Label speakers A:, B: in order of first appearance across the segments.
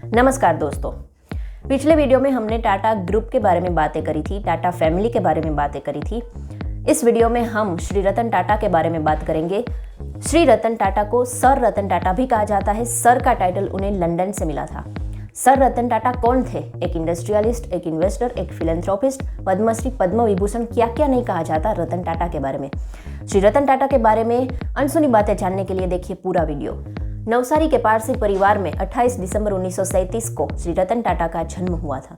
A: नमस्कार दोस्तों। पिछले वीडियो में हमने टाटा ग्रुप के बारे में बातें करी थी, टाटा फैमिली के बारे में बातें करी थी। इस वीडियो में हम श्री रतन टाटा के बारे में बात करेंगे। श्री रतन टाटा को सर रतन टाटा भी कहा जाता है। सर का टाइटल उन्हें लंदन से मिला था। सर रतन टाटा कौन थे? एक इंडस्ट्रियलिस्ट, एक इन्वेस्टर, एक फिलेंथ्रोपिस्ट, पद्मश्री, पद्म विभूषण, क्या क्या नहीं कहा जाता रतन टाटा के बारे में। श्री रतन टाटा के बारे में अनसुनी बातें जानने के लिए देखिए पूरा वीडियो। नवसारी के पारसी परिवार में 28 दिसंबर 1937 को श्री रतन टाटा का जन्म हुआ था।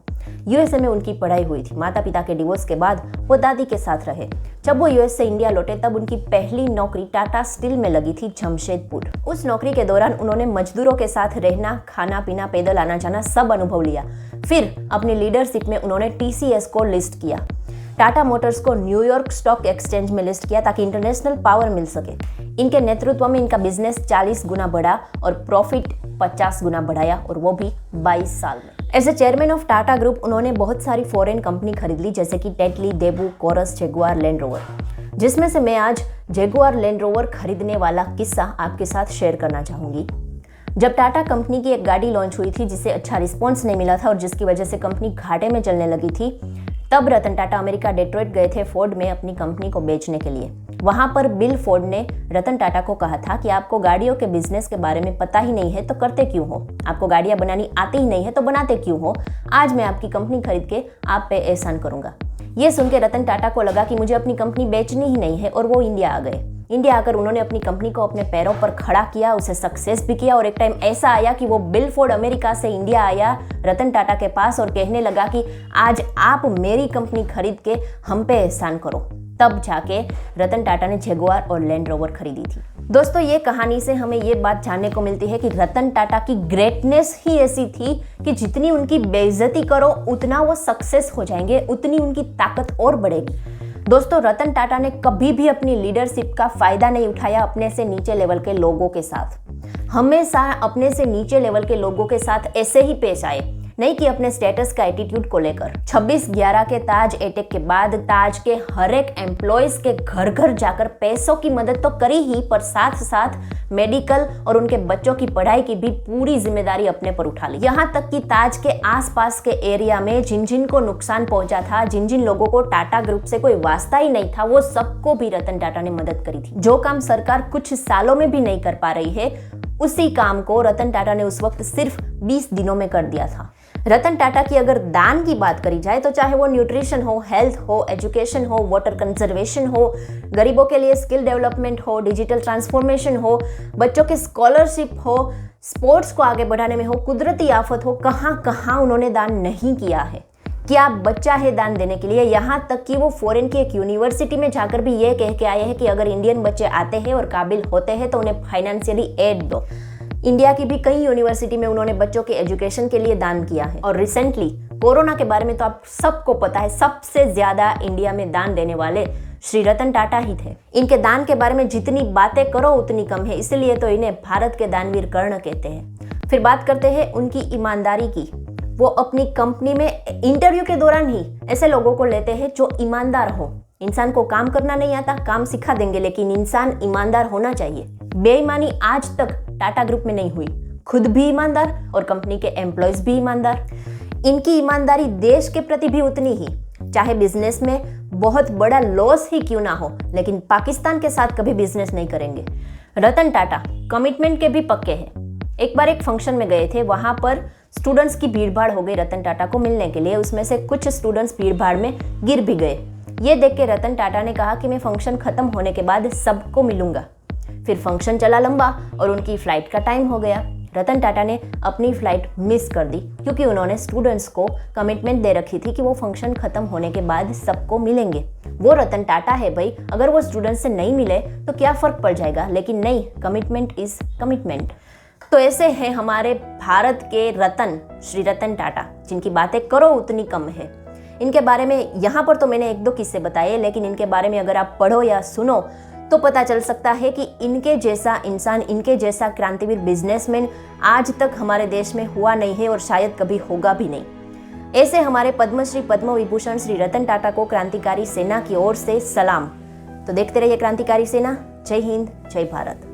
A: यूएसए में उनकी पढ़ाई हुई थी। माता पिता के डिवोर्स के बाद वो दादी के साथ रहे। जब वो यूएस से इंडिया लौटे तब उनकी पहली नौकरी टाटा स्टील में लगी थी, जमशेदपुर। उस नौकरी के दौरान उन्होंने मजदूरों के साथ रहना, खाना पीना, पैदल आना जाना सब अनुभव लिया। फिर अपनी लीडरशिप में उन्होंने टीसीएस को लिस्ट किया। टाटा मोटर्स को न्यूयॉर्क स्टॉक एक्सचेंज में लिस्ट किया ताकि इंटरनेशनल पावर मिल सके। इनके नेतृत्व में इनका बिजनेस 40 गुना बढ़ा और प्रॉफिट 50 गुना बढ़ाया, और वो भी 22 साल में। As a chairman of Tata group उन्होंने बहुत सारी फॉरेन कंपनी खरीद ली, जैसे कि Tetley, Daewoo, Corus, Jaguar, Land Rover, जिसमें से मैं आज जगुआर लैंड रोवर खरीदने वाला किस्सा आपके साथ शेयर करना चाहूंगी। जब टाटा कंपनी की एक गाड़ी लॉन्च हुई थी जिसे अच्छा रिस्पॉन्स नहीं मिला था और जिसकी वजह से कंपनी घाटे में चलने लगी थी, तब रतन टाटा अमेरिका डेट्रॉइट गए थे फोर्ड में अपनी कंपनी को बेचने के लिए। वहां पर बिल फोर्ड ने रतन टाटा को कहा था कि आपको गाड़ियों के बिजनेस के बारे में पता ही नहीं है तो करते क्यों हो, आपको गाड़ियां बनानी आती ही नहीं है तो बनाते क्यों हो, आज मैं आपकी कंपनी खरीद के आप पे एहसान करूंगा। ये सुन के रतन टाटा को लगा कि मुझे अपनी कंपनी बेचनी ही नहीं है, और वो इंडिया आ गए। इंडिया आकर उन्होंने अपनी कंपनी को अपने पैरों पर खड़ा किया, उसे सक्सेस भी किया। और एक टाइम ऐसा आया कि वो बिल फोर्ड अमेरिका से इंडिया आया रतन टाटा के पास और कहने लगा कि आज आप मेरी कंपनी खरीद के हम पे एहसान करो। तब जाके रतन टाटा ने जगुआर और लैंड रोवर खरीदी थी। दोस्तों, ये कहानी से हमें ये बात जानने को मिलती है कि रतन टाटा की ग्रेटनेस ही ऐसी थी कि जितनी उनकी बेइज्जती करो उतना वो सक्सेस हो जाएंगे, उतनी उनकी ताकत और बढ़ेगी। दोस्तों, रतन टाटा ने कभी भी अपनी लीडरशिप का फायदा नहीं उठाया अपने से नीचे लेवल के लोगों के साथ। हमेशा अपने से नीचे लेवल के लोगों के साथ ऐसे ही पेश आए, नहीं कि अपने स्टेटस का एटीट्यूड को लेकर। 26/11 के ताज अटैक के बाद ताज के हर एक एम्प्लॉयज के घर घर जाकर पैसों की मदद तो करी ही, पर साथ साथ मेडिकल और उनके बच्चों की पढ़ाई की भी पूरी जिम्मेदारी अपने पर उठा ली। यहाँ तक कि ताज के आसपास के एरिया में जिन जिन को नुकसान पहुंचा था, जिन जिन लोगों को टाटा ग्रुप से कोई वास्ता ही नहीं था, वो सबको भी रतन टाटा ने मदद करी थी। जो काम सरकार कुछ सालों में भी नहीं कर पा रही है, उसी काम को रतन टाटा ने उस वक्त सिर्फ 20 दिनों में कर दिया था। रतन टाटा की अगर दान की बात करी जाए तो चाहे वो न्यूट्रिशन हो, हेल्थ हो, एजुकेशन हो, वाटर कंजर्वेशन हो, गरीबों के लिए स्किल डेवलपमेंट हो, डिजिटल ट्रांसफॉर्मेशन हो, बच्चों की स्कॉलरशिप हो, स्पोर्ट्स को आगे बढ़ाने में हो, कुदरती आफत हो, कहाँ कहाँ उन्होंने दान नहीं किया है। क्या बच्चा है दान देने के लिए। यहाँ तक कि वो फॉरेन की एक यूनिवर्सिटी में जाकर भी ये कह के आए हैं कि अगर इंडियन बच्चे आते हैं और काबिल होते हैं तो उन्हें फाइनेंशियली एड दो। इंडिया की भी कई यूनिवर्सिटी में उन्होंने बच्चों के एजुकेशन के लिए दान किया है। और रिसेंटली कोरोना के बारे में तो आप सबको पता है, सबसे ज्यादा इंडिया में दान देने वाले श्री रतन टाटा ही थे। इनके दान के बारे में जितनी बातें करो उतनी कम है, इसलिए तो इन्हें भारत के दानवीर कर्ण कहते हैं। फिर बात करते हैं उनकी ईमानदारी की। वो अपनी कंपनी में इंटरव्यू के दौरान ही ऐसे लोगों को लेते हैं जो ईमानदार हो। इंसान को काम करना नहीं आता, काम सिखा देंगे, लेकिन इंसान ईमानदार होना चाहिए। बेईमानी आज तक टाटा ग्रुप में नहीं हुई। खुद भी ईमानदार और कंपनी के एम्प्लॉयज भी ईमानदार। इनकी ईमानदारी देश के प्रति भी उतनी ही, चाहे बिजनेस में बहुत बड़ा लॉस ही क्यों ना हो, लेकिन पाकिस्तान के साथ कभी बिजनेस नहीं करेंगे। रतन टाटा कमिटमेंट के भी पक्के हैं। एक बार एक फंक्शन में गए थे, वहां पर स्टूडेंट्स की भीड़भाड़ हो गई रतन टाटा को मिलने के लिए। उसमें से कुछ स्टूडेंट्स भीड़भाड़ में गिर भी गए। ये देख के रतन टाटा ने कहा कि मैं फंक्शन खत्म होने के बाद सबको मिलूंगा। फिर फंक्शन चला लंबा और उनकी फ्लाइट का टाइम हो गया। रतन टाटा ने अपनी फ्लाइट मिस कर दी क्योंकि उन्होंने स्टूडेंट्स को कमिटमेंट दे रखी थी कि वो फंक्शन खत्म होने के बाद सबको मिलेंगे। वो रतन टाटा है भाई, अगर वो स्टूडेंट्स से नहीं मिले तो क्या फर्क पड़ जाएगा, लेकिन नहीं, कमिटमेंट इज कमिटमेंट। तो ऐसे हैं हमारे भारत के रतन श्री रतन टाटा, जिनकी बातें करो उतनी कम है। इनके बारे में यहाँ पर तो मैंने 1-2 किस्से बताए, लेकिन इनके बारे में अगर आप पढ़ो या सुनो तो पता चल सकता है कि इनके जैसा इंसान, इनके जैसा क्रांतिवीर बिजनेसमैन आज तक हमारे देश में हुआ नहीं है और शायद कभी होगा भी नहीं। ऐसे हमारे पद्मश्री, पद्म विभूषण श्री रतन टाटा को क्रांतिकारी सेना की ओर से सलाम। तो देखते रहिए क्रांतिकारी सेना। जय हिंद, जय भारत।